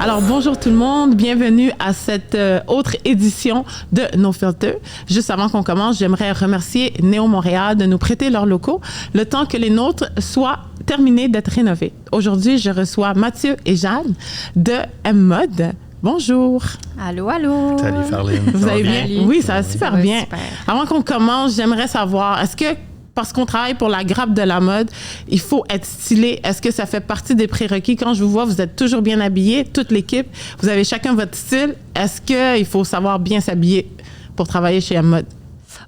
Alors, bonjour tout le monde. Bienvenue à cette autre édition de No Filter. Juste avant qu'on commence, j'aimerais remercier Néo Montréal de nous prêter leurs locaux le temps que les nôtres soient terminés d'être rénovés. Aujourd'hui, je reçois Mathieu et Jeanne de M-Mode. Bonjour. Allô, allô. Salut, Farline. Vous allez bien? Salut. Oui, ça va super bien. Super. Avant qu'on commence, j'aimerais savoir, est-ce que parce qu'on travaille pour la grappe de la mode, il faut être stylé. Est-ce que ça fait partie des prérequis? Quand je vous vois, vous êtes toujours bien habillés, toute l'équipe. Vous avez chacun votre style. Est-ce qu'il faut savoir bien s'habiller pour travailler chez M-Mode?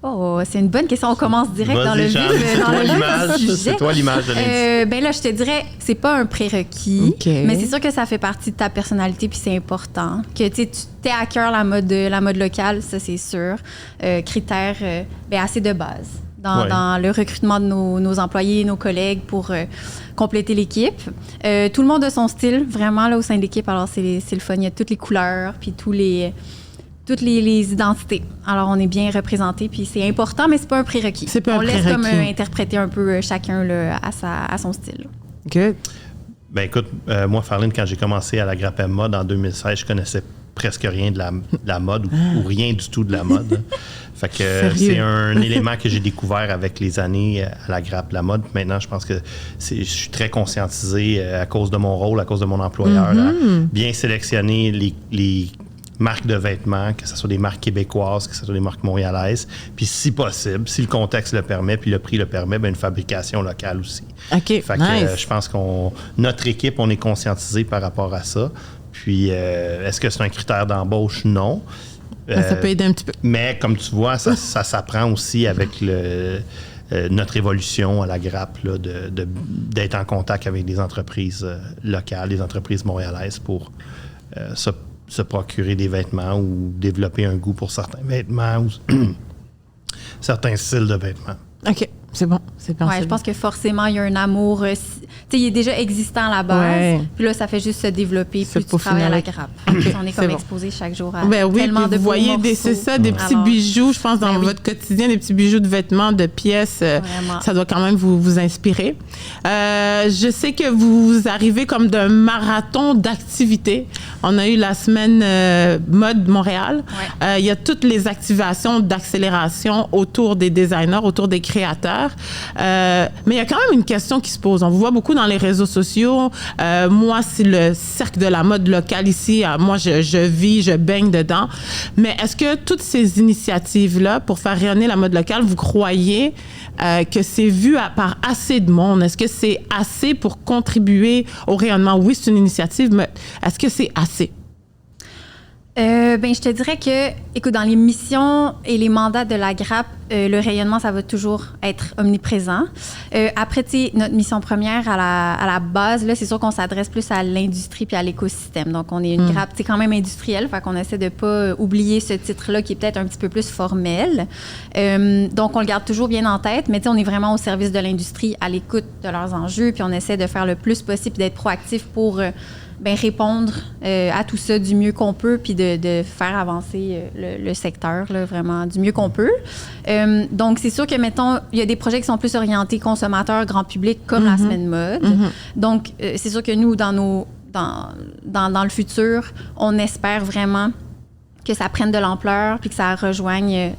Oh, c'est une bonne question. On commence direct dans le vif du sujet. C'est toi l'image de l'industrie. Ben là, je te dirais, c'est pas un prérequis, Okay. mais c'est sûr que ça fait partie de ta personnalité, puis c'est important. Que tu t'es à cœur la mode locale, ça c'est sûr. Critère ben, assez de base. Dans le recrutement de nos employés, nos collègues pour compléter l'équipe. Tout le monde a son style, vraiment, là, au sein de l'équipe. Alors, c'est le fun. Il y a toutes les couleurs, puis toutes les identités. Alors, on est bien représentés, puis c'est important, mais c'est pas un prérequis. C'est pas un prérequis. On laisse comme interpréter un peu chacun là, à son style. Good. Ben écoute, moi, Farline, quand j'ai commencé à la Grappe M-Mode en 2016, je connaissais presque rien de la mode ou rien du tout de la mode. Fait que c'est un élément que j'ai découvert avec les années à la Grappe, la mode. Maintenant, je pense que je suis très conscientisé à cause de mon rôle, à cause de mon employeur, à bien sélectionner les marques de vêtements, que ce soit des marques québécoises, que ce soit des marques montréalaises. Puis si possible, si le contexte le permet, puis le prix le permet, ben une fabrication locale aussi. OK, Fait que je pense notre équipe, on est conscientisé par rapport à ça. Puis est-ce que c'est un critère d'embauche? Non. Ça peut aider un petit peu. Mais comme tu vois, ça s'apprend aussi avec notre évolution à la Grappe, là, d'être en contact avec des entreprises locales, des entreprises montréalaises pour se procurer des vêtements ou développer un goût pour certains vêtements ou certains styles de vêtements. OK, c'est bon. Ouais, je pense que forcément, il y a un amour. Il est déjà existant à la base. Ouais. Puis là, ça fait juste se développer. Puis tu travailles à la grappe. Okay. On est comme exposé chaque jour à tellement de vous voyez des petits bijoux, je pense, dans votre quotidien, des petits bijoux de vêtements, de pièces. Ça doit quand même vous inspirer. Je sais que vous arrivez comme d'un marathon d'activités. On a eu la semaine Mode Montréal. Il y a toutes les activations d'accélération autour des designers, autour des créateurs. Mais il y a quand même une question qui se pose. On vous voit beaucoup dans les réseaux sociaux. Moi, c'est le cercle de la mode locale ici. Moi, je baigne dedans. Mais est-ce que toutes ces initiatives-là pour faire rayonner la mode locale, vous croyez que c'est vu par assez de monde? Est-ce que c'est assez pour contribuer au rayonnement? Oui, c'est une initiative, mais est-ce que c'est assez? Ben, je te dirais que, écoute, dans les missions et les mandats de la Grappe, le rayonnement, ça va toujours être omniprésent. Après, tu sais, notre mission première à la base, là, c'est sûr qu'on s'adresse plus à l'industrie puis à l'écosystème. Donc, on est une Grappe, tu sais, quand même industrielle, fait qu'on essaie de pas oublier ce titre-là qui est peut-être un petit peu plus formel. Donc, on le garde toujours bien en tête, mais tu sais, on est vraiment au service de l'industrie, à l'écoute de leurs enjeux, puis on essaie de faire le plus possible d'être proactif pour répondre à tout ça du mieux qu'on peut, puis de faire avancer le secteur, là, vraiment, du mieux qu'on peut. Donc, c'est sûr que, mettons, il y a des projets qui sont plus orientés consommateurs, grand public, comme la semaine mode. Donc, c'est sûr que nous, dans le futur, on espère vraiment que ça prenne de l'ampleur puis que ça rejoigne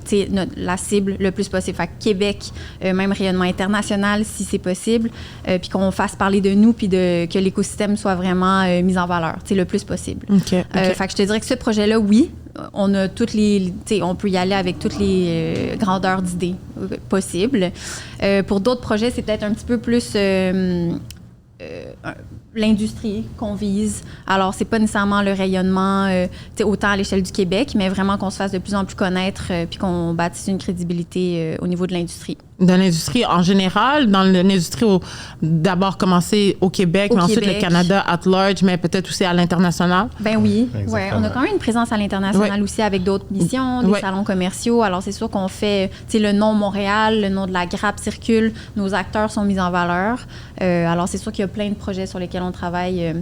la cible le plus possible. Fait que Québec, même rayonnement international si c'est possible, puis qu'on fasse parler de nous puis que l'écosystème soit vraiment mis en valeur le plus possible. Okay. Fait que je te dirais que ce projet-là, oui, on a on peut y aller avec toutes les grandeurs d'idées possibles. Pour d'autres projets, c'est peut-être un petit peu plus l'industrie qu'on vise. Alors, c'est pas nécessairement le rayonnement autant à l'échelle du Québec, mais vraiment qu'on se fasse de plus en plus connaître puis qu'on bâtisse une crédibilité au niveau de l'industrie. Dans l'industrie en général, dans l'industrie d'abord commencer au Québec, mais ensuite le Canada at large, mais peut-être aussi à l'international? Ben oui, ouais, on a quand même une présence à l'international aussi avec d'autres missions, des salons commerciaux. Alors, c'est sûr qu'on fait, le nom Montréal, le nom de la Grappe circule, nos acteurs sont mis en valeur. Alors, c'est sûr qu'il y a plein de projets sur lesquels on travaille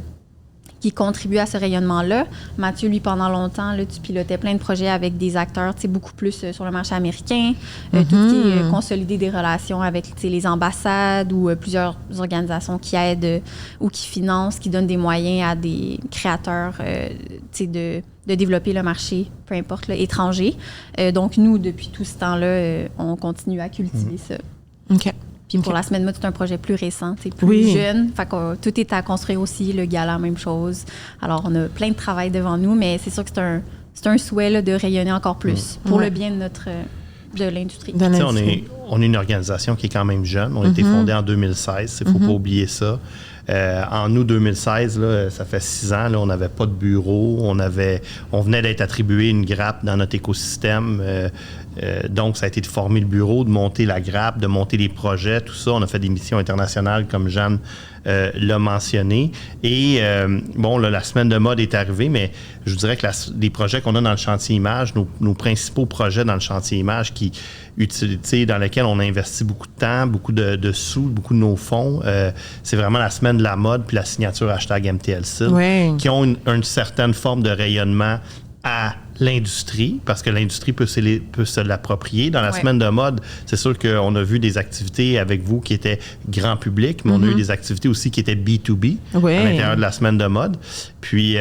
qui contribuent à ce rayonnement-là. Mathieu, lui, pendant longtemps, là, tu pilotais plein de projets avec des acteurs, beaucoup plus sur le marché américain, tout ce qui est consolider des relations avec les ambassades ou plusieurs organisations qui aident ou qui financent, qui donnent des moyens à des créateurs de développer le marché, peu importe, là, étranger. Donc, nous, depuis tout ce temps-là, on continue à cultiver ça. OK. Puis pour la Semaine Mode, c'est un projet plus récent, plus jeune. Fait que tout est à construire aussi, le gala, même chose. Alors, on a plein de travail devant nous, mais c'est sûr que c'est un souhait là, de rayonner encore plus pour le bien de l'industrie. On est une organisation qui est quand même jeune. On a été fondé en 2016, il ne faut pas oublier ça. En août 2016, là, ça fait 6 ans, là, on n'avait pas de bureau. On venait d'être attribué une grappe dans notre écosystème. Donc, ça a été de former le bureau, de monter la grappe, de monter les projets, tout ça. On a fait des missions internationales, comme Jeanne l'a mentionné. Et là, la semaine de mode est arrivée, mais je vous dirais que les projets qu'on a dans le chantier image, nos principaux projets dans le chantier image dans lesquels on a investi beaucoup de temps, beaucoup de sous, beaucoup de nos fonds, c'est vraiment la semaine de la mode puis la signature #MTLCIL qui ont une certaine forme de rayonnement à l'industrie, parce que l'industrie peut se l'approprier. Dans la semaine de mode, c'est sûr qu'on a vu des activités avec vous qui étaient grand public, mais on a eu des activités aussi qui étaient B2B à l'intérieur de la semaine de mode. Puis,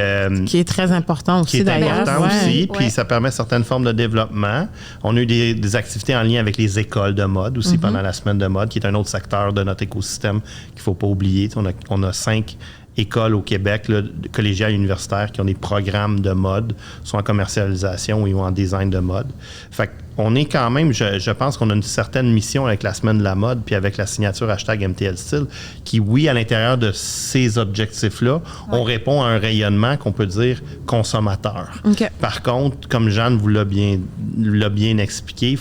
qui est très important aussi, d'ailleurs. Qui est important aussi, puis ça permet certaines formes de développement. On a eu des activités en lien avec les écoles de mode aussi pendant la semaine de mode, qui est un autre secteur de notre écosystème qu'il ne faut pas oublier. On a 5 écoles au Québec, là, collégiales et universitaires, qui ont des programmes de mode, soit en commercialisation ou en design de mode. Fait qu'on est quand même, je pense qu'on a une certaine mission avec la semaine de la mode puis avec la signature #MTLCIL qui, oui, à l'intérieur de ces objectifs-là, on répond à un rayonnement qu'on peut dire consommateur. Okay. Par contre, comme Jeanne vous l'a bien expliqué,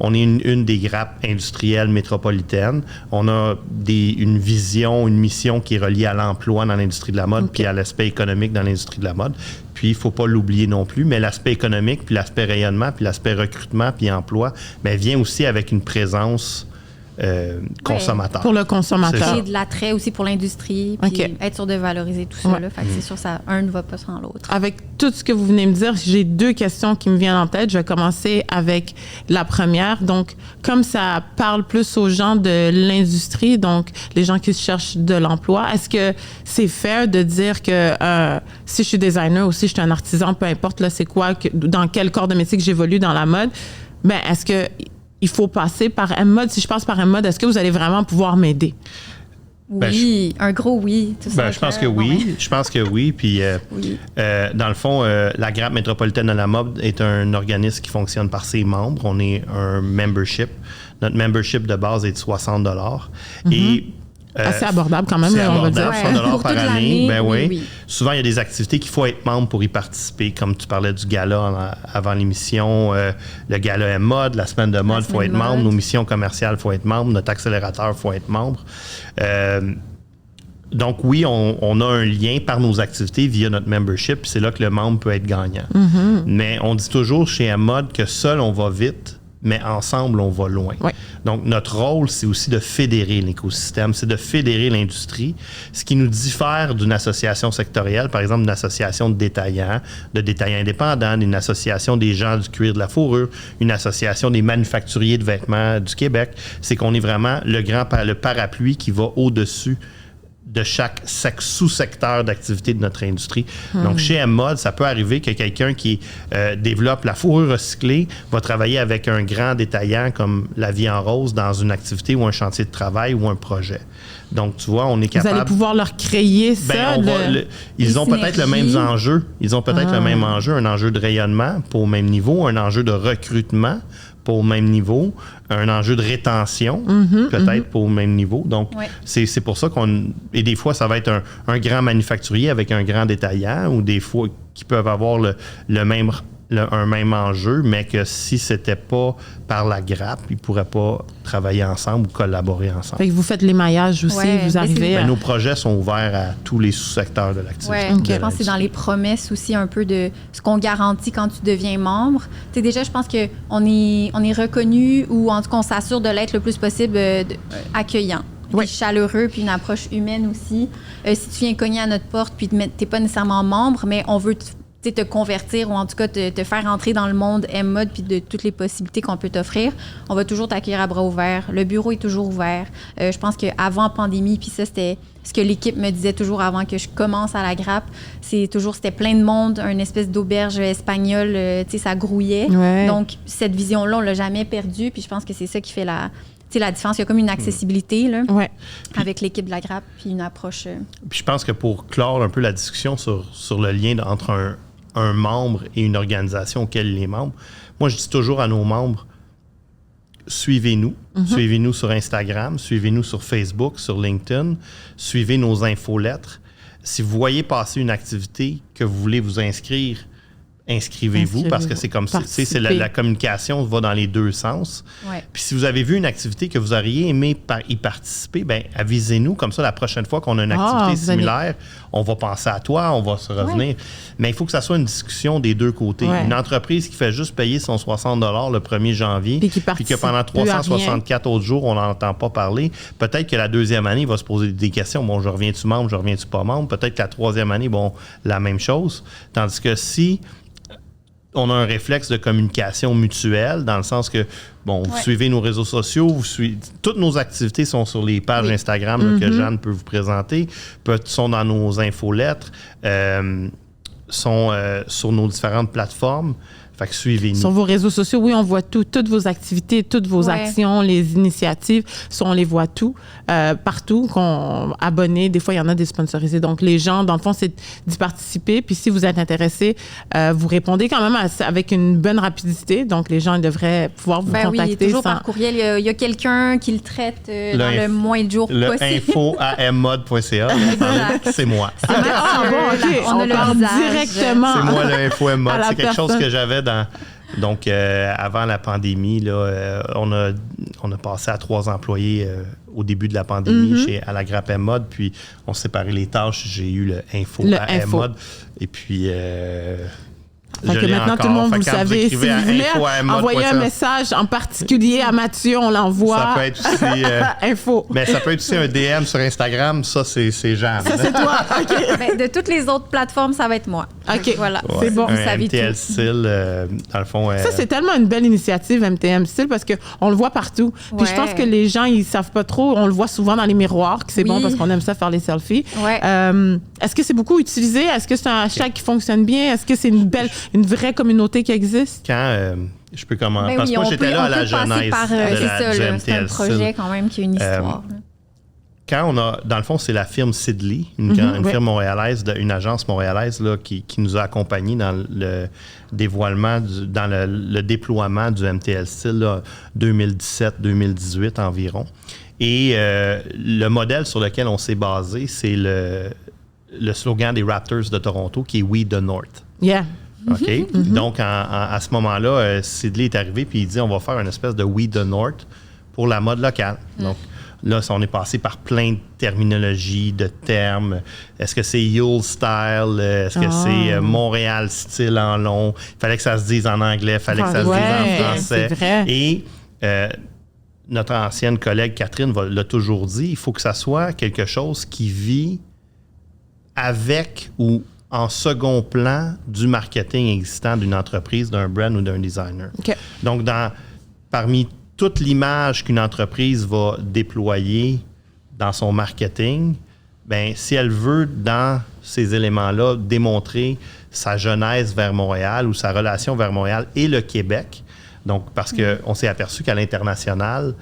on est une des grappes industrielles métropolitaines. On a une vision, une mission qui est reliée à l'emploi dans l'industrie de la mode puis à l'aspect économique dans l'industrie de la mode. Puis, il ne faut pas l'oublier non plus, mais l'aspect économique, puis l'aspect rayonnement, puis l'aspect recrutement, puis emploi, vient aussi avec une présence consommateur. Pour le consommateur. Et de l'attrait aussi pour l'industrie, puis être sûr de valoriser tout ça. Là, fait que c'est sûr que un ne va pas sans l'autre. Avec tout ce que vous venez me dire, j'ai 2 questions qui me viennent en tête. Je vais commencer avec la première. Donc, comme ça parle plus aux gens de l'industrie, donc les gens qui cherchent de l'emploi, est-ce que c'est fair de dire que si je suis designer ou si je suis un artisan, peu importe là, c'est quoi, dans quel corps de métier que j'évolue dans la mode, est-ce que il faut passer par M-Mode? Si je passe par M-Mode, est-ce que vous allez vraiment pouvoir m'aider? Oui, un gros oui. Je pense que oui. Je pense que oui. Puis, dans le fond, la Grappe métropolitaine de la mode est un organisme qui fonctionne par ses membres. On est un membership. Notre membership de base est de $60. Et assez abordable quand même, on va dire. $100 par année. Oui. Souvent, il y a des activités qu'il faut être membre pour y participer. Comme tu parlais du gala avant l'émission, le gala M-Mode, la semaine de mode, il faut être membre. Nos missions commerciales, il faut être membre. Notre accélérateur, il faut être membre. Donc, oui, on a un lien par nos activités via notre membership. C'est là que le membre peut être gagnant. Mais on dit toujours chez M-Mode que seul, on va vite, mais ensemble, on va loin. Oui. Donc, notre rôle, c'est aussi de fédérer l'écosystème, c'est de fédérer l'industrie, ce qui nous diffère d'une association sectorielle, par exemple, d'une association de détaillants indépendants, d'une association des gens du cuir de la fourrure, une association des manufacturiers de vêtements du Québec. C'est qu'on est vraiment le parapluie qui va au-dessus de chaque sous-secteur d'activité de notre industrie. Donc, chez M-Mode, ça peut arriver que quelqu'un qui développe la fourrure recyclée va travailler avec un grand détaillant comme La Vie en Rose dans une activité ou un chantier de travail ou un projet. Donc, tu vois, on est capable... Vous allez pouvoir leur créer ça? Ils ont peut-être le même enjeu. Ils ont peut-être le même enjeu, un enjeu de rayonnement pour au même niveau, un enjeu de recrutement pour au même niveau, un enjeu de rétention peut-être pour au même niveau. Donc, c'est pour ça et des fois, ça va être un grand manufacturier avec un grand détaillant ou des fois qui peuvent avoir un même enjeu, mais que si c'était pas par la grappe, ils pourraient pas travailler ensemble ou collaborer ensemble. Fait que vous faites l'émaillage aussi, vous arrivez à... Nos projets sont ouverts à tous les sous-secteurs de l'activité. Je pense que c'est dans les promesses aussi un peu de ce qu'on garantit quand tu deviens membre. T'sais, déjà, je pense qu'on est reconnu ou en tout cas, on s'assure de l'être le plus possible accueillant. puis chaleureux, puis une approche humaine aussi. Si tu viens cogner à notre porte, puis t'es pas nécessairement membre, mais on veut te convertir ou en tout cas te faire entrer dans le monde M-Mode puis de toutes les possibilités qu'on peut t'offrir, on va toujours t'accueillir à bras ouverts. Le bureau est toujours ouvert. Je pense qu'avant pandémie, puis ça, c'était ce que l'équipe me disait toujours avant que je commence à la grappe, c'était plein de monde, une espèce d'auberge espagnole, ça grouillait. Ouais. Donc, cette vision-là, on l'a jamais perdue, puis je pense que c'est ça qui fait la différence. Il y a comme une accessibilité là, avec l'équipe de la grappe, puis une approche... Puis je pense que pour clore un peu la discussion sur le lien entre un membre et une organisation auquel il est membre, moi, je dis toujours à nos membres, suivez-nous. Suivez-nous sur Instagram, suivez-nous sur Facebook, sur LinkedIn, suivez nos infolettres. Si vous voyez passer une activité que vous voulez vous inscrire, inscrivez-vous parce que c'est comme ça. La communication va dans les deux sens. Ouais. Puis si vous avez vu une activité que vous auriez aimé y participer, bien, avisez-nous. Comme ça, la prochaine fois qu'on a une activité similaire, on va penser à toi, on va se revenir. Ouais. Mais il faut que ça soit une discussion des deux côtés. Ouais. Une entreprise qui fait juste payer son 60 $ le 1er janvier, puis que pendant 364 autres jours, on n'entend pas parler, peut-être que la deuxième année, il va se poser des questions. Bon, je reviens-tu membre, je reviens-tu pas membre? Peut-être que la troisième année, bon, la même chose. Tandis que si on a un réflexe de communication mutuelle, dans le sens que, bon, vous suivez nos réseaux sociaux, toutes nos activités sont sur les pages Instagram là, que Jeanne peut vous présenter, sont dans nos infolettres, sont sur nos différentes plateformes. Fait que suivez-nous. Sur vos réseaux sociaux, oui, on voit tout, toutes vos activités, toutes vos actions, les initiatives, on les voit tout, partout, abonnés. Des fois, il y en a des sponsorisés. Donc, les gens, dans le fond, c'est d'y participer. Puis, si vous êtes intéressé, vous répondez quand même avec une bonne rapidité. Donc, les gens ils devraient pouvoir vous contacter. Oui, toujours par courriel. Il y a quelqu'un qui le traite dans le moins de jours possible. Le info@mmode.ca, c'est moi. Bon, OK. On parle directement. C'est moi, le info@mmode. C'est quelque chose que j'avais Donc, avant la pandémie, là, on a passé à 3 employés au début de la pandémie à la grappe M-Mode, puis on s'est séparé les tâches. J'ai eu le info à M-Mode. Et puis... Fait que maintenant, tout le monde, vous le savez. Si vous voulez envoyer un message en particulier à Mathieu, on l'envoie. Ça peut être aussi... info. Mais ça peut être aussi un DM sur Instagram. Ça, c'est Jeanne. Ça, c'est toi. OK. Ben, de toutes les autres plateformes, ça va être moi. OK. Voilà. Ouais. C'est bon. Un MTL Style, dans le fond... Ça, c'est tellement une belle initiative, MTM Style, parce qu'on le voit partout. Puis je pense que les gens, ils savent pas trop. On le voit souvent dans les miroirs, que c'est bon parce qu'on aime ça faire les selfies. Ouais. Est-ce que c'est beaucoup utilisé? Est-ce que c'est un hashtag qui fonctionne bien? Est-ce que c'est une vraie communauté qui existe? Quand je peux commencer, parce que moi j'étais là à la genèse du MTL. C'est un projet quand même qui a une histoire. Quand on a, dans le fond, c'est la firme Sidley, une firme montréalaise, une agence montréalaise là, qui nous a accompagnés dans le dévoilement, dans le déploiement du MTL Style 2017-2018 environ. Et le modèle sur lequel on s'est basé, c'est le slogan des Raptors de Toronto qui est « We the North ». Yeah. OK? Donc, à ce moment-là, Sidley est arrivé puis il dit on va faire une espèce de We the North pour la mode locale. Donc, là, on est passé par plein de terminologies, de termes. Est-ce que c'est Yule Style? Est-ce que c'est Montréal Style en long? Il fallait que ça se dise en anglais, il fallait que ça se dise en français. C'est vrai. Et notre ancienne collègue Catherine l'a toujours dit, il faut que ça soit quelque chose qui vit avec ou en second plan du marketing existant d'une entreprise, d'un brand ou d'un designer. Okay. Donc, parmi toute l'image qu'une entreprise va déployer dans son marketing, bien, si elle veut, dans ces éléments-là, démontrer sa genèse vers Montréal ou sa relation vers Montréal et le Québec, donc parce qu'on s'est aperçu qu'à l'international,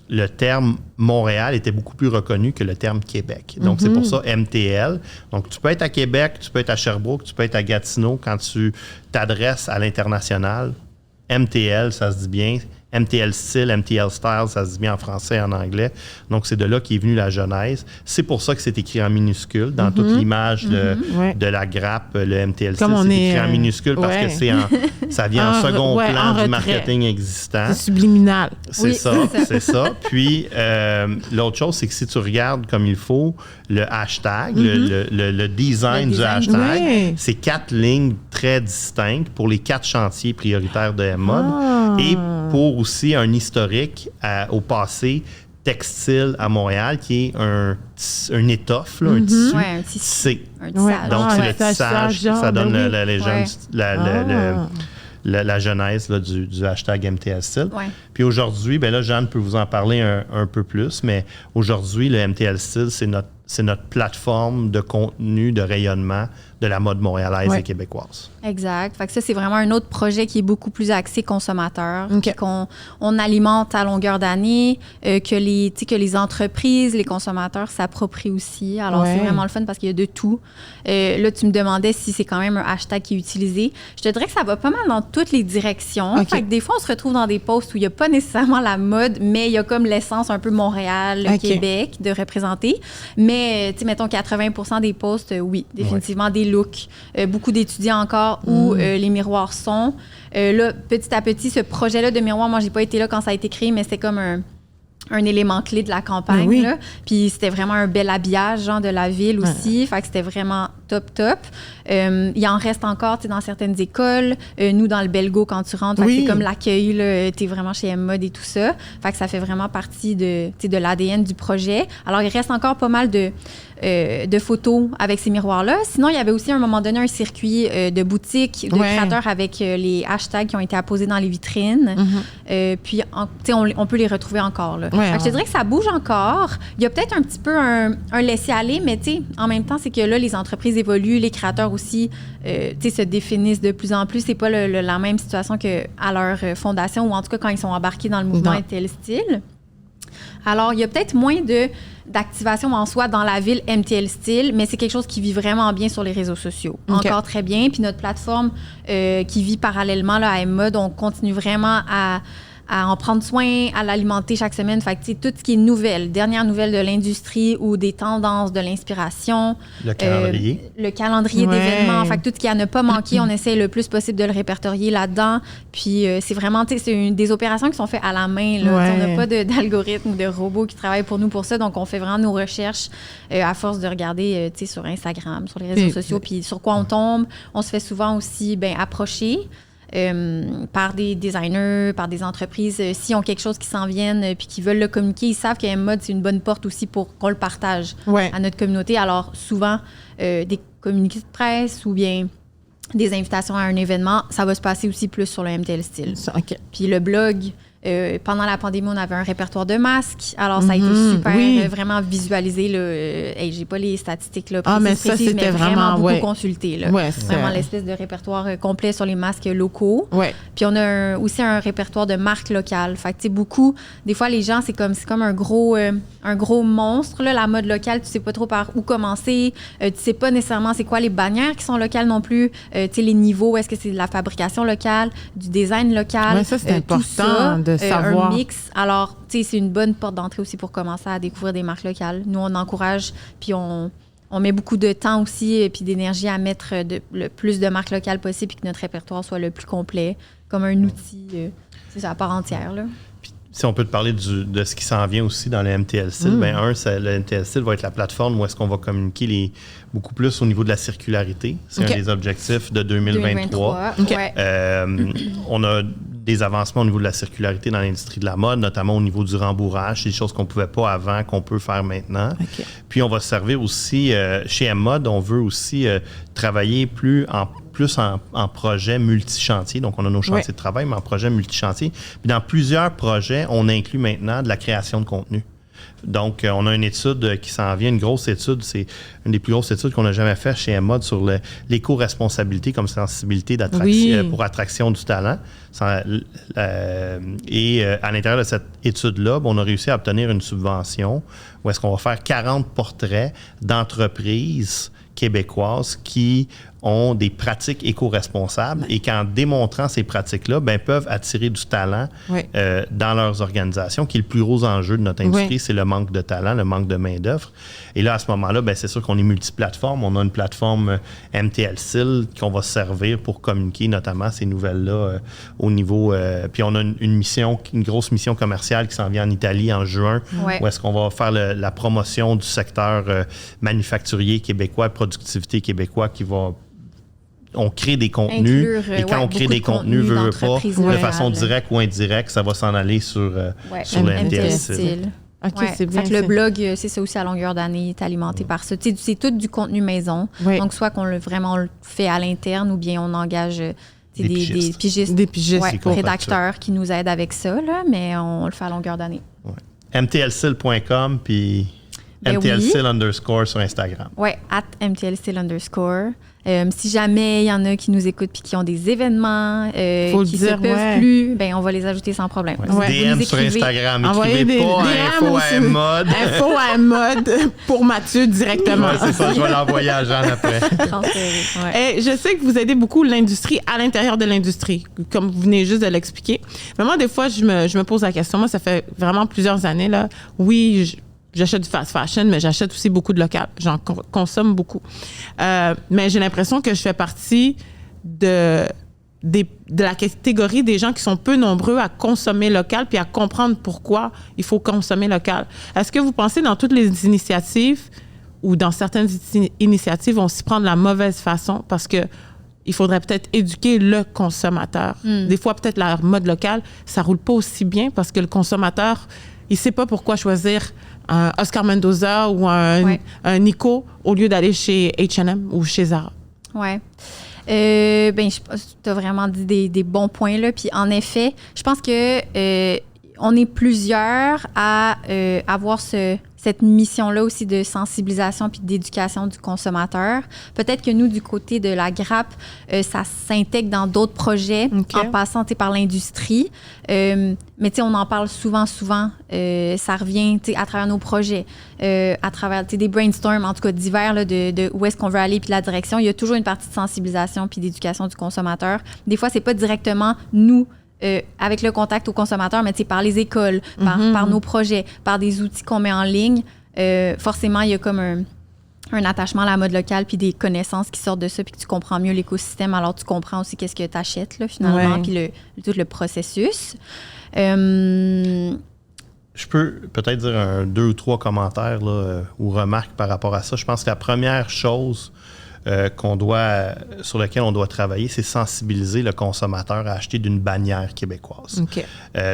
le terme Montréal était beaucoup plus reconnu que le terme Québec. Donc, c'est pour ça MTL. Donc, tu peux être à Québec, tu peux être à Sherbrooke, tu peux être à Gatineau. Quand tu t'adresses à l'international, MTL, ça se dit bien. MTL Style, MTL Style, ça se dit bien en français et en anglais. Donc, c'est de là qu'est venue la genèse. C'est pour ça que c'est écrit en minuscule. Dans toute l'image de la grappe, le MTL Style, c'est écrit en minuscule parce que ça vient en second plan du marketing existant. C'est subliminal. C'est c'est ça. Puis, l'autre chose, c'est que si tu regardes comme il faut, le hashtag, le design du hashtag, c'est 4 lignes très distinctes pour les 4 chantiers prioritaires de M-Mode et pour aussi un historique au passé textile à Montréal qui est un étoffe, là, un tissu tissé. Un tissage. Donc, c'est le tissage. Ça donne la légende, la genèse là, du hashtag MTL Style. Ouais. Puis aujourd'hui, ben là, Jeanne peut vous en parler un peu plus, mais aujourd'hui, le MTL Style, c'est notre plateforme de contenu, de rayonnement de la mode montréalaise et québécoise. Exact. Fait que ça, c'est vraiment un autre projet qui est beaucoup plus axé consommateur, qu'on alimente à longueur d'année, que les entreprises, les consommateurs s'approprient aussi. Alors, c'est vraiment le fun parce qu'il y a de tout. Là, tu me demandais si c'est quand même un hashtag qui est utilisé. Je te dirais que ça va pas mal dans toutes les directions. Fait que des fois, on se retrouve dans des posts où il n'y a pas nécessairement la mode, mais il y a comme l'essence un peu Montréal, Québec de représenter. Mais, tu sais, mettons 80% des posts, oui, définitivement des looks. Beaucoup d'étudiants encore où les miroirs sont. Là, petit à petit, ce projet-là de miroir, moi, j'ai pas été là quand ça a été créé, mais c'était comme un élément clé de la campagne. Là. Puis c'était vraiment un bel habillage genre, de la ville aussi. Fait que c'était vraiment top. Il en reste encore dans certaines écoles. Nous, dans le Belgo, quand tu rentres, c'est comme l'accueil. Tu es vraiment chez M-Mode et tout ça. Fait que ça fait vraiment partie de l'ADN du projet. Alors, il reste encore pas mal de photos avec ces miroirs-là. Sinon, il y avait aussi à un moment donné un circuit de boutiques, de créateurs avec les hashtags qui ont été apposés dans les vitrines. Puis, on peut les retrouver encore. Là. Fait que je te dirais que ça bouge encore. Il y a peut-être un petit peu un laisser-aller, mais en même temps, c'est que là, les entreprises évoluent, les créateurs aussi se définissent de plus en plus. C'est pas la même situation qu'à leur fondation, ou en tout cas quand ils sont embarqués dans le mouvement MTL Style. Alors, il y a peut-être moins d'activation en soi dans la ville MTL Style, mais c'est quelque chose qui vit vraiment bien sur les réseaux sociaux. Encore très bien. Puis notre plateforme qui vit parallèlement là, à M-Mode, on continue vraiment à en prendre soin, à l'alimenter chaque semaine. Fait que, tout ce qui est dernière nouvelle de l'industrie ou des tendances, de l'inspiration. Le calendrier. Le calendrier d'événements. Fait que tout ce qui a ne pas manquer, on essaie le plus possible de le répertorier là-dedans. Puis c'est vraiment, c'est des opérations qui sont faites à la main. Là. On n'a pas d'algorithme ou de robots qui travaillent pour nous pour ça. Donc, on fait vraiment nos recherches à force de regarder sur Instagram, sur les réseaux sociaux, puis sur quoi on tombe. On se fait souvent aussi approcher. Par des designers, par des entreprises, s'ils ont quelque chose qui s'en viennent puis qui veulent le communiquer, ils savent que M-Mode, c'est une bonne porte aussi pour qu'on le partage à notre communauté. Alors, souvent, des communiqués de presse ou bien des invitations à un événement, ça va se passer aussi plus sur le MTL Style. Puis le blog, pendant la pandémie, on avait un répertoire de masques. Alors, ça a été super, vraiment visualisé. J'ai pas les statistiques là, précises, mais ça, c'était vraiment beaucoup consulté. Là. Vraiment l'espèce de répertoire complet sur les masques locaux. Puis on a aussi un répertoire de marques locales. Fait que, beaucoup, des fois, les gens, c'est comme un gros monstre. Là, la mode locale, tu sais pas trop par où commencer. Tu sais pas nécessairement c'est quoi les bannières qui sont locales non plus. Tu sais, les niveaux, est-ce que c'est de la fabrication locale, du design local. Ça, c'est important de savoir. Un mix. Alors, tu sais, c'est une bonne porte d'entrée aussi pour commencer à découvrir des marques locales. Nous, on encourage, puis on met beaucoup de temps aussi et puis d'énergie à mettre le plus de marques locales possible puis que notre répertoire soit le plus complet, comme un outil, c'est à part entière, là. Si on peut te parler de ce qui s'en vient aussi dans le MTL Style, le MTL Style va être la plateforme où est-ce qu'on va communiquer beaucoup plus au niveau de la circularité. C'est un des objectifs de 2023. On a des avancements au niveau de la circularité dans l'industrie de la mode, notamment au niveau du rembourrage. C'est des choses qu'on ne pouvait pas avant, qu'on peut faire maintenant. Puis on va se servir aussi, chez M-Mode, on veut aussi travailler plus en projet multi-chantier. Donc, on a nos chantiers de travail, mais en projet multi-chantier. Puis dans plusieurs projets, on inclut maintenant de la création de contenu. Donc, on a une étude qui s'en vient, une grosse étude. C'est une des plus grosses études qu'on a jamais fait chez M-Mode sur l'éco-responsabilité comme sensibilité pour attraction du talent. Et à l'intérieur de cette étude-là, on a réussi à obtenir une subvention où est-ce qu'on va faire 40 portraits d'entreprises québécoises qui ont des pratiques éco-responsables et qu'en démontrant ces pratiques-là, peuvent attirer du talent dans leurs organisations, qui est le plus gros enjeu de notre industrie, c'est le manque de talent, le manque de main-d'œuvre. Et là, à ce moment-là, c'est sûr qu'on est multiplateforme. On a une plateforme MTL Style qu'on va servir pour communiquer notamment ces nouvelles-là au niveau... puis on a une grosse mission commerciale qui s'en vient en Italie en juin, où est-ce qu'on va faire la promotion du secteur manufacturier québécois, productivité québécois qui va... On crée des contenus et quand on crée des contenus, de façon directe ou indirecte, ça va s'en aller sur le MTL Style. OK, Ouais. c'est bien. Fait que le blog, c'est ça aussi à longueur d'année, est alimenté par ça. C'est tout du contenu maison. Oui. Donc, soit qu'on le fait à l'interne ou bien on engage des pigistes. Des pigistes. Ouais, rédacteurs qui nous aident avec ça, là, mais on le fait à longueur d'année. Ouais. mtlsil.com puis mtlsil _ sur Instagram. Oui, @mtlsil _ si jamais il y en a qui nous écoutent puis qui ont des événements qui ne se peuvent plus, ben on va les ajouter sans problème. Ouais. DM sur Instagram. Envoyez Écrivez pas info à mode. Info à mode pour Mathieu directement. Ouais, c'est ça, je vais l'envoyer à Jeanne après. Et je sais que vous aidez beaucoup l'industrie à l'intérieur de l'industrie, comme vous venez juste de l'expliquer. Mais moi, des fois, je me pose la question. Moi, ça fait vraiment plusieurs années, là. Oui, j'achète du fast fashion, mais j'achète aussi beaucoup de local. J'en consomme beaucoup. Mais j'ai l'impression que je fais partie de la catégorie des gens qui sont peu nombreux à consommer local puis à comprendre pourquoi il faut consommer local. Est-ce que vous pensez dans toutes les initiatives ou dans certaines initiatives, on s'y prend de la mauvaise façon parce que il faudrait peut-être éduquer le consommateur. Des fois, peut-être la mode locale, ça roule pas aussi bien parce que le consommateur, il sait pas pourquoi choisir un Oscar Mendoza ou un Nico au lieu d'aller chez H&M ou chez Zara. Oui. Tu as vraiment dit des bons points là. Puis en effet, je pense que on est plusieurs à avoir cette mission-là aussi de sensibilisation puis d'éducation du consommateur. Peut-être que nous, du côté de la grappe, ça s'intègre dans d'autres projets en passant par l'industrie. Mais on en parle souvent. Ça revient à travers nos projets, à travers des brainstorms, en tout cas divers, là, de où est-ce qu'on veut aller puis la direction. Il y a toujours une partie de sensibilisation puis d'éducation du consommateur. Des fois, c'est pas directement nous, avec le contact au consommateur, mais par les écoles, par nos projets, par des outils qu'on met en ligne. Forcément, il y a comme un attachement à la mode locale puis des connaissances qui sortent de ça puis que tu comprends mieux l'écosystème. Alors, tu comprends aussi qu'est-ce que tu achètes, là, finalement, puis tout le processus. Je peux peut-être dire 2 ou 3 commentaires là, ou remarques par rapport à ça. Je pense que la première chose sur laquelle on doit travailler, c'est sensibiliser le consommateur à acheter d'une bannière québécoise.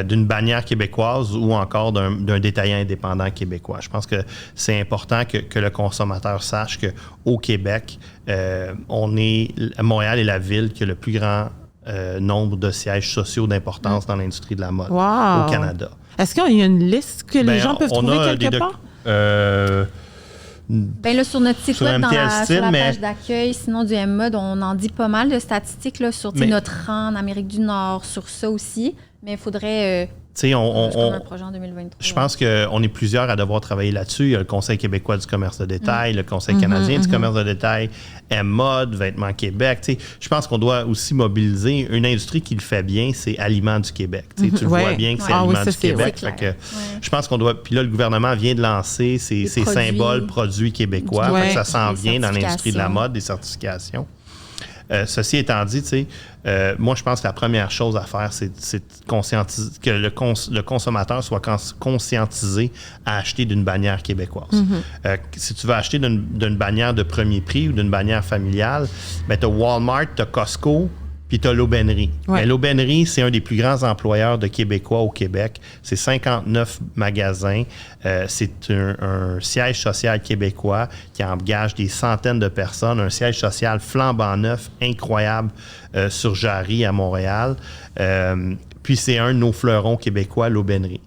D'une bannière québécoise ou encore d'un détaillant indépendant québécois. Je pense que c'est important que le consommateur sache qu'au Québec, Montréal est la ville qui a le plus grand nombre de sièges sociaux d'importance dans l'industrie de la mode au Canada. Est-ce qu'il y a une liste que les gens peuvent trouver quelque part? Là, sur notre site web, sur la page d'accueil, sinon du M-Mode, on en dit pas mal de statistiques là, sur notre rang en Amérique du Nord, sur ça aussi. Mais il faudrait... un projet en 2023. Je pense qu'on est plusieurs à devoir travailler là-dessus. Il y a le Conseil québécois du commerce de détail, le Conseil canadien du commerce de détail, M-Mode, Vêtements Québec. Je pense qu'on doit aussi mobiliser une industrie qui le fait bien, c'est Aliments du Québec. Tu le vois bien que c'est Aliments du Québec. Je pense qu'on doit... Puis là, le gouvernement vient de lancer ces symboles produits québécois. Ça s'en vient dans l'industrie de la mode, des certifications. Ceci étant dit, moi, je pense que la première chose à faire, c'est que le consommateur soit conscientisé à acheter d'une bannière québécoise. Si tu veux acheter d'une bannière de premier prix ou d'une bannière familiale, tu as Walmart, tu as Costco, puis tu as l'Aubainerie. Mais l'Aubainerie, c'est un des plus grands employeurs de Québécois au Québec. C'est 59 magasins. C'est un siège social québécois qui engage des centaines de personnes. Un siège social flambant neuf, incroyable, sur Jarry à Montréal. Puis c'est un de nos fleurons québécois, l'Aubainerie.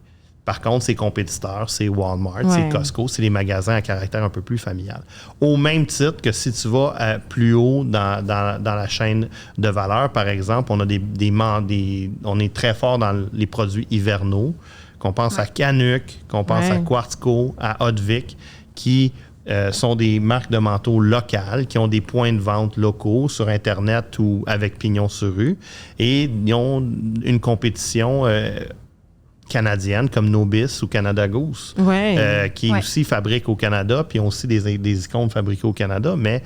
Par contre, ses compétiteurs, c'est Walmart, c'est Costco, c'est les magasins à caractère un peu plus familial. Au même titre que si tu vas plus haut dans la chaîne de valeur, par exemple, on a on est très fort dans les produits hivernaux, qu'on pense à Canuck, qu'on pense à Quartzco, à Hotvic, qui sont des marques de manteaux locales qui ont des points de vente locaux sur Internet ou avec pignon sur rue. Et ils ont une compétition canadienne comme Nobis ou Canada Goose, qui aussi fabriquent au Canada, puis ont aussi des icônes fabriquées au Canada, mais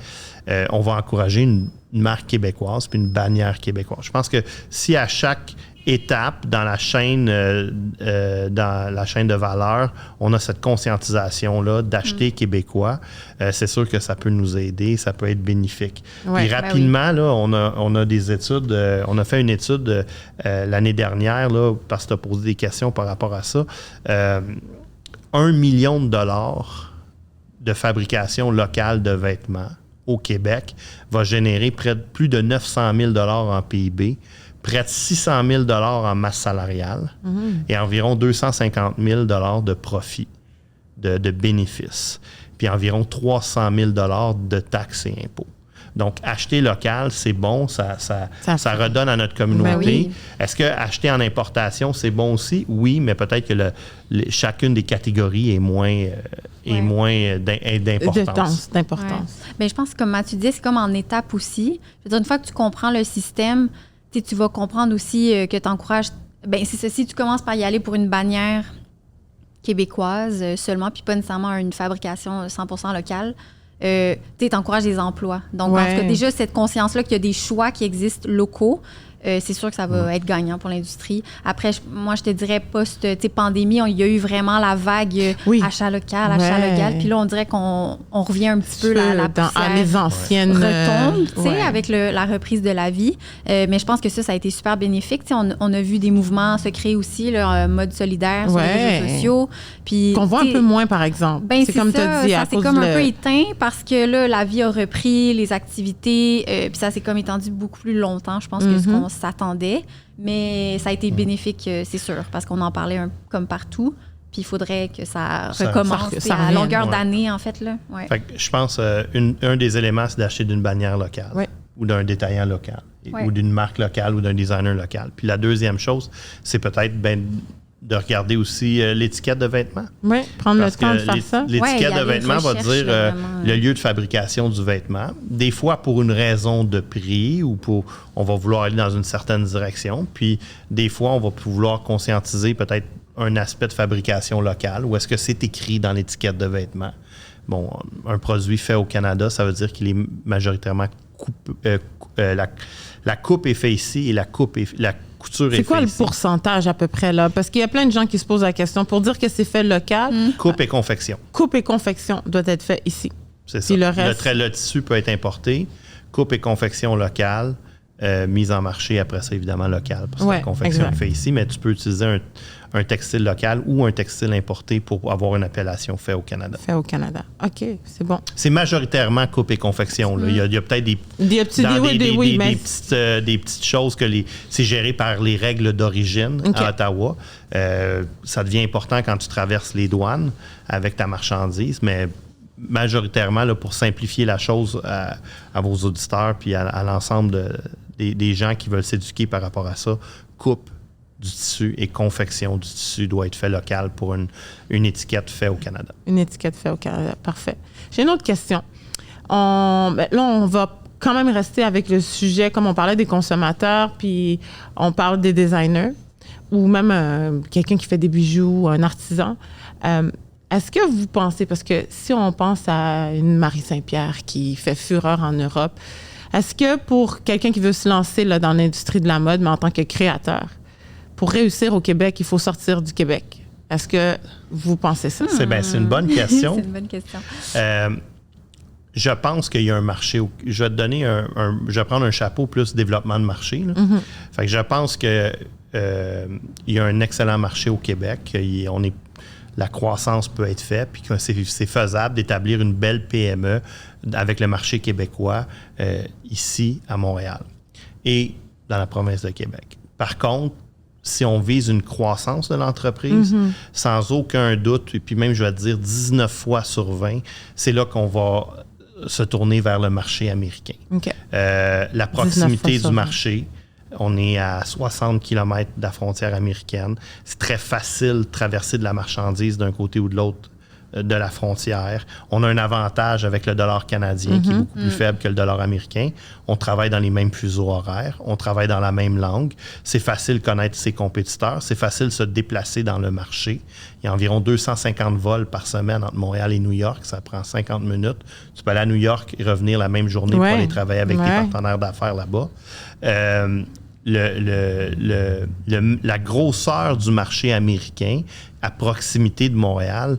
on va encourager une marque québécoise puis une bannière québécoise. Je pense que si à chaque étape dans la chaîne de valeur, on a cette conscientisation-là d'acheter québécois, c'est sûr que ça peut nous aider, ça peut être bénéfique. Puis rapidement, là, on a des études, on a fait une étude l'année dernière, là, parce que tu as posé des questions par rapport à ça. 1 million de dollars de fabrication locale de vêtements au Québec va générer plus de 900 000 $ en PIB, près de 600 000 $ en masse salariale et environ 250 000 $ de profit, de bénéfices, puis environ 300 000 $ de taxes et impôts. Donc, acheter local, c'est bon, ça redonne à notre communauté. Ben oui. Est-ce que acheter en importation, c'est bon aussi? Oui, mais peut-être que chacune des catégories est moins d'importance. Ouais. Ben, je pense que, comme Mathieu dit, c'est comme en étapes aussi. Je veux dire, une fois que tu comprends le système, tu vas comprendre aussi que tu encourages... Ben, c'est ça, si tu commences par y aller pour une bannière québécoise seulement, puis pas nécessairement une fabrication 100% locale, tu encourages des emplois. Donc, en tout cas, déjà, cette conscience-là qu'il y a des choix qui existent locaux, c'est sûr que ça va être gagnant pour l'industrie. Après, moi, je te dirais, post-pandémie, il y a eu vraiment la vague achat local. Puis là, on dirait qu'on revient un petit peu la poussière. À les anciennes... retombe, avec la reprise de la vie. Mais je pense que ça a été super bénéfique. On a vu des mouvements se créer aussi, là, mode solidaire sur les réseaux sociaux. Puis, qu'on voit un peu moins, par exemple. Ben, c'est comme tu as dit. Ça s'est comme un peu éteint parce que là, la vie a repris, les activités, puis ça s'est comme étendu beaucoup plus longtemps, je pense, que ce qu'on s'attendait. Mais ça a été bénéfique, c'est sûr, parce qu'on en parlait comme partout. Puis il faudrait que ça recommence à longueur d'année, en fait. Là. Ouais. Fait que je pense un des éléments, c'est d'acheter d'une bannière locale ou d'un détaillant local ou d'une marque locale ou d'un designer local. Puis la deuxième chose, c'est peut-être de regarder aussi l'étiquette de vêtements. Oui, prendre le temps de faire ça. L'étiquette de vêtements va dire le lieu de fabrication du vêtement. Des fois, pour une raison de prix ou on va vouloir aller dans une certaine direction. Puis, des fois, on va vouloir conscientiser peut-être un aspect de fabrication locale ou est-ce que c'est écrit dans l'étiquette de vêtements? Bon, un produit fait au Canada, ça veut dire qu'il est majoritairement la coupe est faite ici et la couture est faite ici. C'est quoi le pourcentage à peu près là? Parce qu'il y a plein de gens qui se posent la question. Pour dire que c'est fait local... Coupe et confection. Coupe et confection doit être fait ici. C'est ça. Le tissu peut être importé. Coupe et confection locale. Mise en marché, après ça, évidemment, local. Parce que la confection est faite ici. Mais tu peux utiliser un textile local ou un textile importé pour avoir une appellation fait au Canada. Fait au Canada. OK, c'est bon. C'est majoritairement coupe et confection. Là. Il y a peut-être des petites choses que c'est géré par les règles d'origine à Ottawa. Ça devient important quand tu traverses les douanes avec ta marchandise, mais majoritairement, là, pour simplifier la chose à vos auditeurs puis à l'ensemble des gens qui veulent s'éduquer par rapport à ça, coupe du tissu et confection du tissu doit être fait local pour une étiquette faite au Canada. Une étiquette faite au Canada, parfait. J'ai une autre question. Là, on va quand même rester avec le sujet, comme on parlait des consommateurs, puis on parle des designers, ou même quelqu'un qui fait des bijoux, un artisan. Est-ce que vous pensez, parce que si on pense à une Marie Saint-Pierre qui fait fureur en Europe, est-ce que pour quelqu'un qui veut se lancer là, dans l'industrie de la mode, mais en tant que créateur, pour réussir au Québec, il faut sortir du Québec? Est-ce que vous pensez ça? C'est une bonne question. C'est une bonne question. Je pense qu'il y a un marché. Je vais te donner je vais prendre un chapeau plus développement de marché. Fait que je pense que il y a un excellent marché au Québec. La croissance peut être faite, puis que c'est faisable d'établir une belle PME avec le marché québécois ici à Montréal et dans la province de Québec. Par contre, si on vise une croissance de l'entreprise, sans aucun doute, et puis même, je vais te dire, 19 fois sur 20, c'est là qu'on va se tourner vers le marché américain. Okay. La proximité du marché, on est à 60 km de la frontière américaine. C'est très facile de traverser de la marchandise d'un côté ou de l'autre de la frontière. On a un avantage avec le dollar canadien qui est beaucoup plus faible que le dollar américain. On travaille dans les mêmes fuseaux horaires. On travaille dans la même langue. C'est facile de connaître ses compétiteurs. C'est facile de se déplacer dans le marché. Il y a environ 250 vols par semaine entre Montréal et New York. Ça prend 50 minutes. Tu peux aller à New York et revenir la même journée pour aller travailler avec tes partenaires d'affaires là-bas. La grosseur du marché américain à proximité de Montréal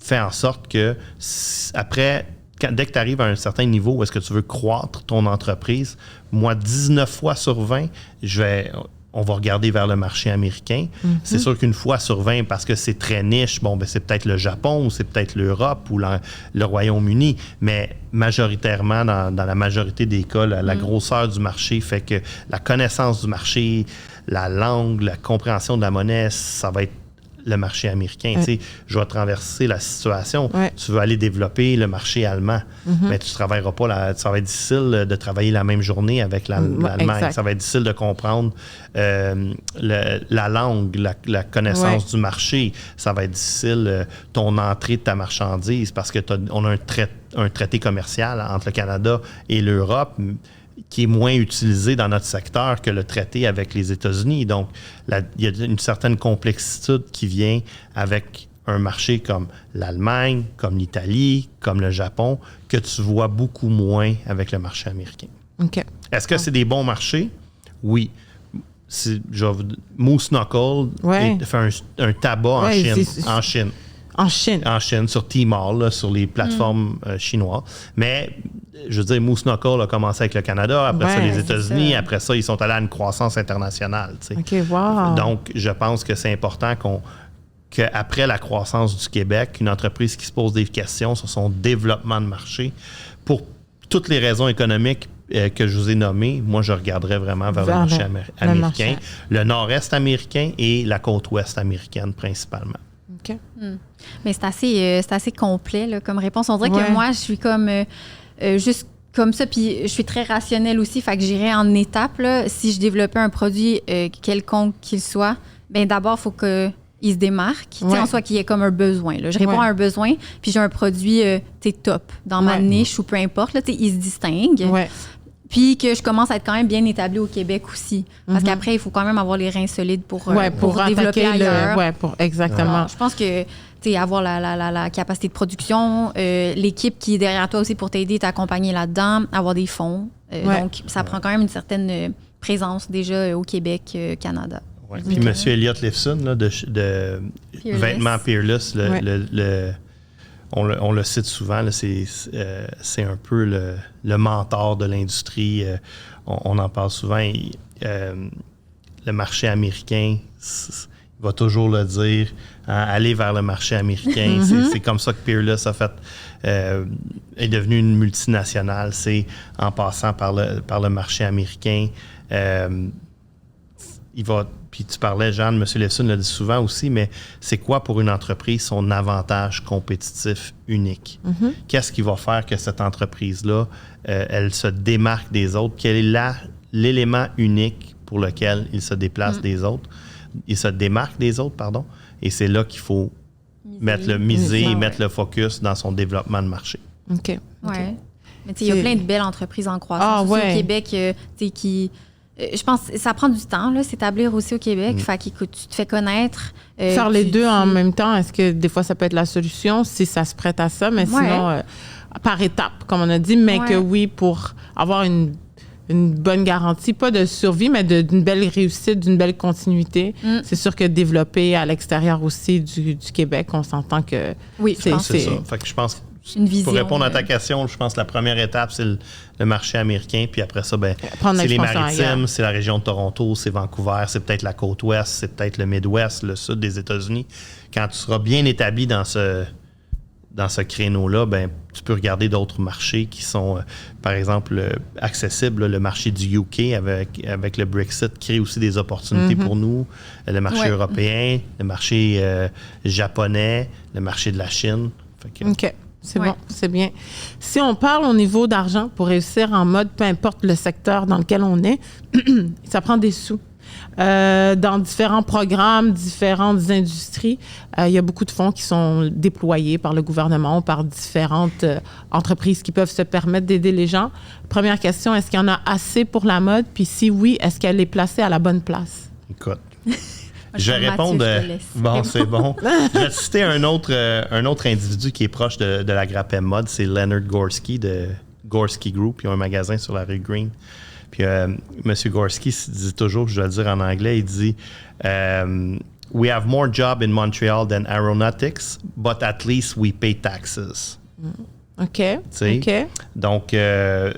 fait en sorte que dès que tu arrives à un certain niveau où est-ce que tu veux croître ton entreprise, moi, 19 fois sur 20, je vais on va regarder vers le marché américain. C'est sûr qu'une fois sur 20, parce que c'est très niche, c'est peut-être le Japon ou c'est peut-être l'Europe ou le Royaume-Uni, mais majoritairement, dans la majorité des cas, la grosseur du marché fait que la connaissance du marché, la langue, la compréhension de la monnaie, ça va être le marché américain. Tu sais, je vais traverser la situation. Tu veux aller développer le marché allemand, mais tu ne travailleras pas. Ça va être difficile de travailler la même journée avec l'Allemagne. Ça va être difficile de comprendre la langue, la connaissance du marché. Ça va être difficile ton entrée de ta marchandise parce qu'on a un traité commercial entre le Canada et l'Europe qui est moins utilisé dans notre secteur que le traité avec les États-Unis. Donc, il y a une certaine complexité qui vient avec un marché comme l'Allemagne, comme l'Italie, comme le Japon, que tu vois beaucoup moins avec le marché américain. OK. Est-ce que c'est des bons marchés? Oui. Moose Knuckle fait un tabac en Chine. En Chine, sur Tmall, sur les plateformes chinoises. Mais, je veux dire, Moose Knuckle a commencé avec le Canada, après ça, les États-Unis, après ça, ils sont allés à une croissance internationale. Tu sais. OK, wow. Donc, je pense que c'est important qu'après la croissance du Québec, une entreprise qui se pose des questions sur son développement de marché, pour toutes les raisons économiques que je vous ai nommées, moi, je regarderais vraiment vers le marché américain, le nord-est américain et la côte ouest américaine, principalement. OK. Mais c'est assez complet là, comme réponse. On dirait que moi, je suis comme juste comme ça, puis je suis très rationnelle aussi, fait que j'irais en étapes. Là. Si je développais un produit quelconque qu'il soit, bien d'abord, il faut qu'il se démarque, en soit qu'il y ait comme un besoin. Là. Je réponds à un besoin, puis j'ai un produit top dans ma niche ou peu importe, là, il se distingue. Puis que je commence à être quand même bien établie au Québec aussi. Parce qu'après, il faut quand même avoir les reins solides pour développer ailleurs. Exactement. Je pense que avoir la capacité de production, l'équipe qui est derrière toi aussi pour t'aider, t'accompagner là-dedans, avoir des fonds. Donc, ça prend quand même une certaine présence déjà au Québec, Canada. Ouais. Puis M. Elliott Lifson là, de Vêtements Peerless, on le cite souvent, là, c'est un peu le mentor de l'industrie. On en parle souvent. Le marché américain, il va toujours le dire, aller vers le marché américain. C'est comme ça que Peerless est devenu une multinationale. C'est en passant par le marché américain. Puis tu parlais, Jeanne, M. Lifson l'a dit souvent aussi, mais c'est quoi pour une entreprise son avantage compétitif unique? Qu'est-ce qui va faire que cette entreprise-là, elle se démarque des autres? Quel est l'élément unique pour lequel il se déplace des autres? Il se démarque des autres, pardon. Et c'est là qu'il faut mettre le focus dans son développement de marché. OK. Ouais. Mais il y a plein de belles entreprises en croissance aussi au Québec qui... Je pense que ça prend du temps, là, s'établir aussi au Québec. Fait qu'écoute, tu te fais connaître. Faire les deux en même temps, est-ce que des fois, ça peut être la solution si ça se prête à ça? Mais sinon, par étapes, comme on a dit, mais que oui, pour avoir une bonne garantie, pas de survie, mais d'une belle réussite, d'une belle continuité. C'est sûr que développer à l'extérieur aussi du Québec, on s'entend que... Oui, c'est ça. Fait que je pense... Une vision, pour répondre à ta question, je pense que la première étape, c'est le marché américain. Puis après ça, c'est les Maritimes, c'est la région de Toronto, c'est Vancouver, c'est peut-être la côte ouest, c'est peut-être le Midwest, le sud des États-Unis. Quand tu seras bien établi dans ce créneau-là, tu peux regarder d'autres marchés qui sont, par exemple, accessibles. Le marché du UK avec le Brexit crée aussi des opportunités pour nous. Le marché européen, le marché japonais, le marché de la Chine. OK. C'est bon, c'est bien. Si on parle au niveau d'argent pour réussir en mode, peu importe le secteur dans lequel on est, ça prend des sous. Dans différents programmes, différentes industries, il y a beaucoup de fonds qui sont déployés par le gouvernement ou par différentes entreprises qui peuvent se permettre d'aider les gens. Première question, est-ce qu'il y en a assez pour la mode? Puis si oui, est-ce qu'elle est placée à la bonne place? Écoute... Je vais répondre. Bon, c'est bon. Je vais citer un autre individu qui est proche de la grappe M-Mod, c'est Leonard Gorski de Gorski Group. Ils ont un magasin sur la rue Green. Puis M. Gorski dit toujours, je dois le dire en anglais, il dit We have more jobs in Montreal than aeronautics, but at least we pay taxes. OK. Donc,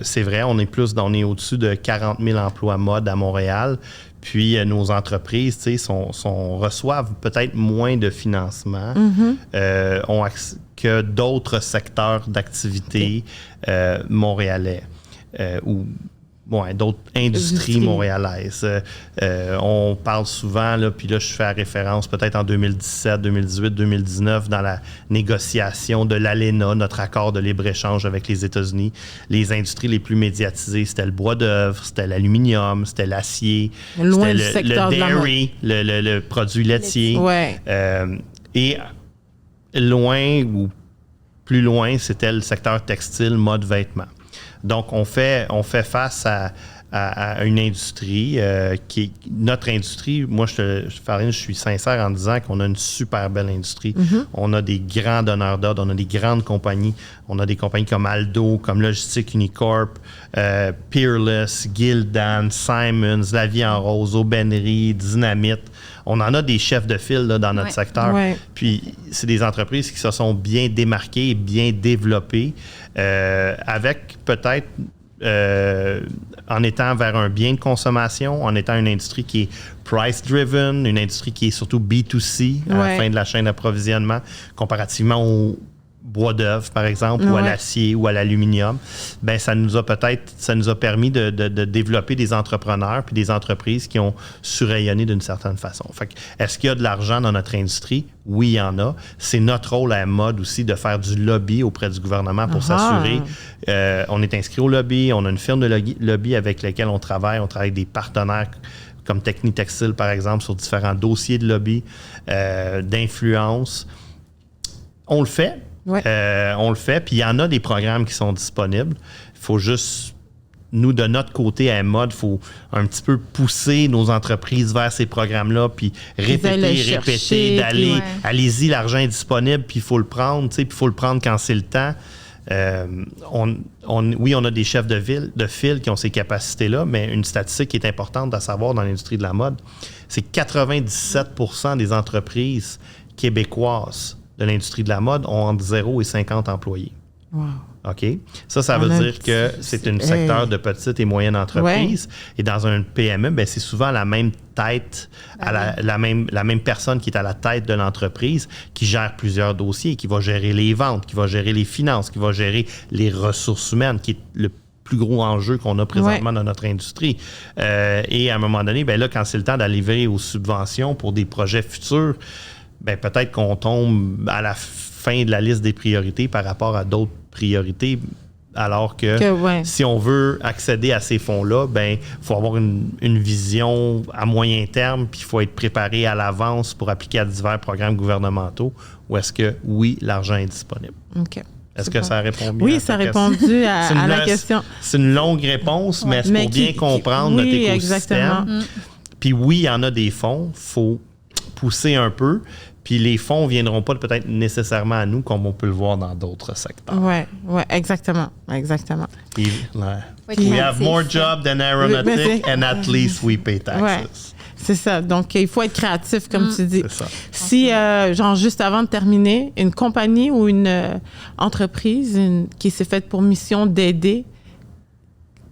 c'est vrai, on est au-dessus de 40 000 emplois mode à Montréal. Puis nos entreprises, tu sais, reçoivent peut-être moins de financement que d'autres secteurs d'activité montréalais ou d'autres industries montréalaises. On parle souvent, là, puis là, je fais référence peut-être en 2017, 2018, 2019, dans la négociation de l'ALENA, notre accord de libre-échange avec les États-Unis. Les industries les plus médiatisées, c'était le bois d'œuvre, c'était l'aluminium, c'était l'acier, loin c'était le dairy, le produit laitier. Ouais. Et loin ou plus loin, c'était le secteur textile, mode, vêtements. Donc, on fait face à une industrie qui est notre industrie. Moi, Farline, je suis sincère en disant qu'on a une super belle industrie. On a des grands donneurs d'ordre, on a des grandes compagnies. On a des compagnies comme Aldo, comme Logistique Unicorp, Peerless, Gildan, Simons, La Vie en Rose, Aubainerie, Dynamite. On en a des chefs de file là, dans notre secteur. Ouais. Puis, c'est des entreprises qui se sont bien démarquées et bien développées avec peut-être en étant vers un bien de consommation, en étant une industrie qui est price-driven, une industrie qui est surtout B2C à la fin de la chaîne d'approvisionnement, comparativement au bois d'œuvre, par exemple, ou à l'acier ou à l'aluminium. Bien, ça nous a permis de développer des entrepreneurs puis des entreprises qui ont surrayonné d'une certaine façon. Fait que, est-ce qu'il y a de l'argent dans notre industrie? Oui, il y en a. C'est notre rôle à Mode aussi de faire du lobby auprès du gouvernement pour s'assurer. On est inscrit au lobby, on a une firme de lobby avec laquelle on travaille avec des partenaires comme Technitextile, par exemple, sur différents dossiers de lobby, d'influence. On le fait. On le fait, puis il y en a des programmes qui sont disponibles. Il faut juste, nous, de notre côté, à Mode, il faut un petit peu pousser nos entreprises vers ces programmes-là, puis répéter, d'aller, allez-y, l'argent est disponible, puis il faut le prendre, tu sais, puis il faut le prendre quand c'est le temps. On a des chefs de file qui ont ces capacités-là, mais une statistique qui est importante à savoir dans l'industrie de la mode, c'est que 97% des entreprises québécoises de l'industrie de la mode ont entre 0 et 50 employés. Wow. OK? Ça veut dire que c'est un secteur de petites et moyennes entreprises. Ouais. Et dans un PME, bien, c'est souvent la même tête, la même personne qui est à la tête de l'entreprise, qui gère plusieurs dossiers, qui va gérer les ventes, qui va gérer les finances, qui va gérer les ressources humaines, qui est le plus gros enjeu qu'on a présentement dans notre industrie. Et à un moment donné, bien là, quand c'est le temps d'arriver aux subventions pour des projets futurs, bien, peut-être qu'on tombe à la fin de la liste des priorités par rapport à d'autres priorités, alors que si on veut accéder à ces fonds-là, bien, il faut avoir une vision à moyen terme, puis il faut être préparé à l'avance pour appliquer à divers programmes gouvernementaux, ou est-ce que, oui, l'argent est disponible? OK. Est-ce que ça répond bien? Oui, ça a répondu à la question. C'est une longue réponse, mais c'est pour bien comprendre notre écosystème. Puis oui, il y en a des fonds, il faut pousser un peu. Puis les fonds ne viendront pas peut-être nécessairement à nous comme on peut le voir dans d'autres secteurs. Oui, exactement. We have more jobs than aeronautic and at least we pay taxes. Ouais. C'est ça. Donc, il faut être créatif, comme tu dis. C'est ça. Si, juste avant de terminer, une compagnie ou une entreprise qui s'est faite pour mission d'aider,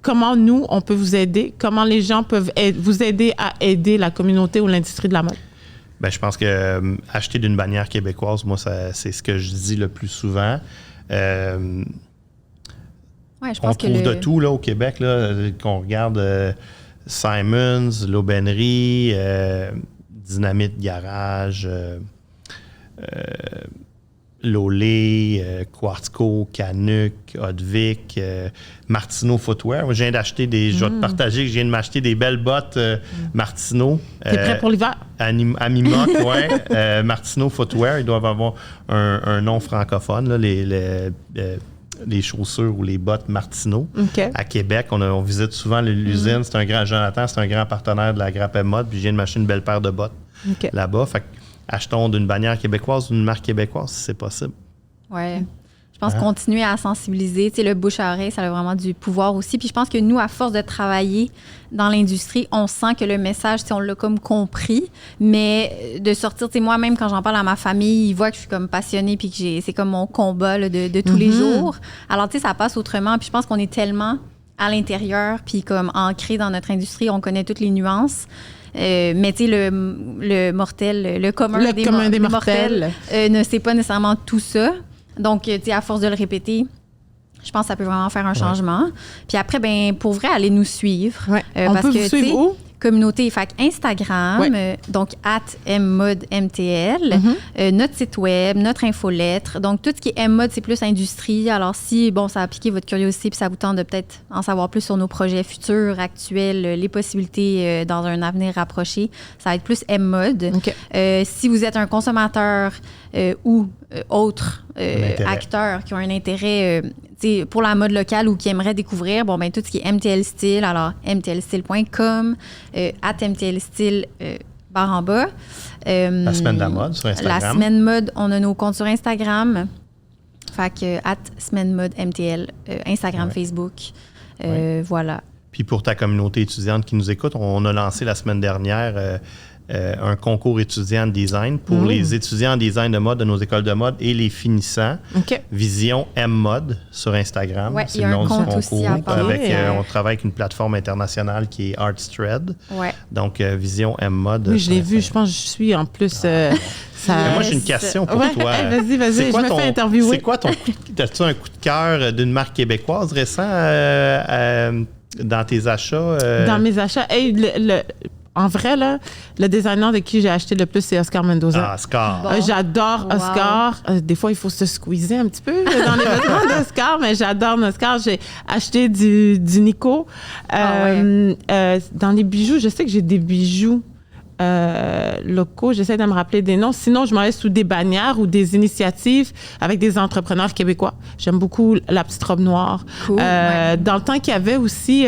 comment nous, on peut vous aider? Comment les gens peuvent vous aider à aider la communauté ou l'industrie de la mode? Bien, je pense que acheter d'une bannière québécoise, moi, c'est ce que je dis le plus souvent. Je pense on trouve de tout là, au Québec, là, qu'on regarde Simons, l'Aubainerie, Dynamite Garage, Lolé, Quartzco, Canuck, Hotvic, Martineau Footwear. Moi, je viens d'acheter je vais te partager que je viens de m'acheter des belles bottes Martineau. T'es prêt pour l'hiver? À Mimoc, oui. Martineau Footwear, ils doivent avoir un nom francophone, là, les chaussures ou les bottes Martineau. Okay. À Québec, on visite souvent l'usine. C'est un grand Jonathan, c'est un grand partenaire de la Grappe Mode, puis je viens de m'acheter une belle paire de bottes là-bas. Fait que achetons d'une bannière québécoise ou d'une marque québécoise si c'est possible. Oui. Je pense continuer à sensibiliser. Tu sais, le bouche à oreille, ça a vraiment du pouvoir aussi. Puis je pense que nous, à force de travailler dans l'industrie, on sent que le message, on l'a comme compris. Mais de sortir, tu sais, moi-même, quand j'en parle à ma famille, ils voient que je suis comme passionnée puis que c'est comme mon combat là, de tous les jours. Alors, tu sais, ça passe autrement. Puis je pense qu'on est tellement à l'intérieur puis comme ancré dans notre industrie, on connaît toutes les nuances. Mais tu sais, le mortel, le commun des mortels ne sait pas nécessairement tout ça. Donc, tu sais, à force de le répéter, je pense que ça peut vraiment faire un changement. Puis après, ben pour vrai, allez nous suivre. On peut vous suivre où? Communauté, fait Instagram, donc @mmodmtl, notre site web, notre infolettre. Donc, tout ce qui est M-Mod, c'est plus industrie. Alors, si, bon, ça a piqué votre curiosité puis ça vous tente de peut-être en savoir plus sur nos projets futurs, actuels, les possibilités dans un avenir rapproché, ça va être plus M-Mod. Si vous êtes un consommateur ou autre acteurs qui ont un intérêt pour la mode locale ou qui aimeraient découvrir, bon, ben tout ce qui est MTL Style, alors mtlstyle.com, @mtlstyle barre en bas. La semaine de la mode sur Instagram. La semaine mode, on a nos comptes sur Instagram. Fait que @semaine mode MTL, Instagram, Facebook. Voilà. Puis pour ta communauté étudiante qui nous écoute, on a lancé la semaine dernière un concours étudiant de design pour les étudiants en design de mode de nos écoles de mode et les finissants. Vision M-Mode sur Instagram. C'est le nom du concours. Aussi on travaille avec une plateforme internationale qui est Artstred. Donc, Vision M-Mode. Oui, je l'ai vu. Je pense que je suis en plus... Moi, j'ai une question pour toi. Vas-y, je me fais interviewer. C'est quoi as-tu un coup de cœur d'une marque québécoise récent dans tes achats? Dans mes achats? En vrai, là, le designer de qui j'ai acheté le plus, c'est Oscar Mendoza. Oscar. J'adore Oscar. Des fois, il faut se squeezer un petit peu dans les vêtements d'Oscar, mais j'adore Oscar. J'ai acheté du Nico. Dans les bijoux, je sais que j'ai des bijoux locaux. J'essaie de me rappeler des noms. Sinon, je m'en vais sous des bannières ou des initiatives avec des entrepreneurs québécois. J'aime beaucoup la petite robe noire. Cool, dans le temps qu'il y avait aussi,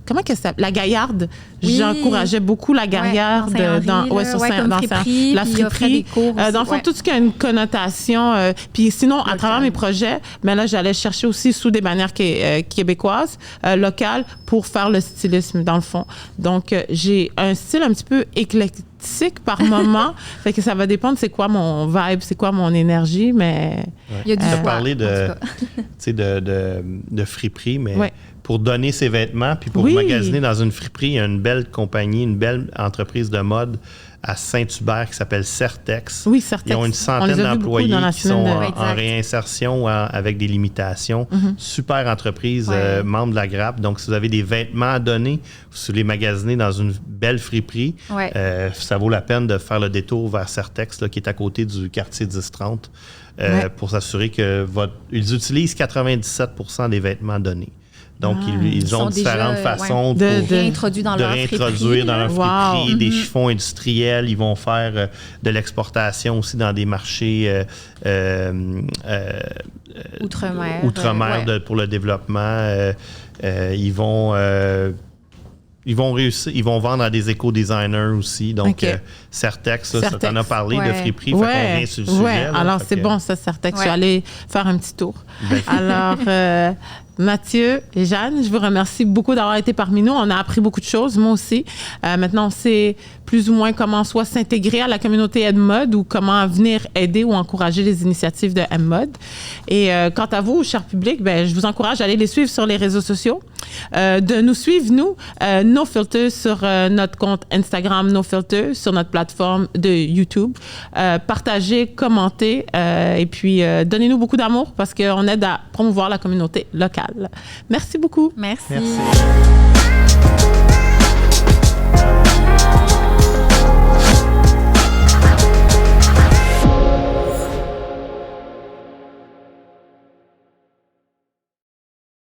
comment qu'elle s'appelle? La Gaillarde. J'encourageais beaucoup la Gaillarde dans la friperie. Dans le fond, tout ce qui a une connotation. Puis sinon, à travers mes projets, mais là, j'allais chercher aussi sous des bannières québécoises, locales, pour faire le stylisme, dans le fond. Donc, j'ai un style un petit peu éclectique par moment. Fait que ça va dépendre c'est quoi mon vibe, c'est quoi mon énergie, mais... Il y a du choix. Parler de friperie, mais pour donner ses vêtements, puis pour magasiner dans une friperie, il y a une belle compagnie, une belle entreprise de mode à Saint-Hubert qui s'appelle Certex. Oui, Certex. Ils ont une centaine d'employés qui sont en réinsertion ou avec des limitations. Super entreprise, membre de la Grappe. Donc, si vous avez des vêtements à donner, si vous les magasinez dans une belle friperie, ça vaut la peine de faire le détour vers Certex, là, qui est à côté du quartier 1030, pour s'assurer ils utilisent 97% des vêtements donnés. Donc, ils ont différentes façons de réintroduire dans leur friperie, des chiffons industriels. Ils vont faire de l'exportation aussi dans des marchés outre-mer pour le développement. Ils vont réussir, ils vont vendre à des éco-designers aussi. Donc, Certex, ça t'en a parlé de friperie, fait qu'on vient sur le sujet. Alors, c'est bon, ça, Certex. Je suis allée faire un petit tour. Alors... Mathieu et Jeanne, je vous remercie beaucoup d'avoir été parmi nous. On a appris beaucoup de choses, moi aussi. Maintenant, on sait plus ou moins comment soit s'intégrer à la communauté M-Mode ou comment venir aider ou encourager les initiatives de M-Mode. Et quant à vous, cher public, je vous encourage à aller les suivre sur les réseaux sociaux, de nous suivre, nous, No Filter, sur notre compte Instagram No Filter, sur notre plateforme de YouTube. Partagez, commentez et puis donnez-nous beaucoup d'amour parce qu'on aide à promouvoir la communauté locale. Merci beaucoup. Merci.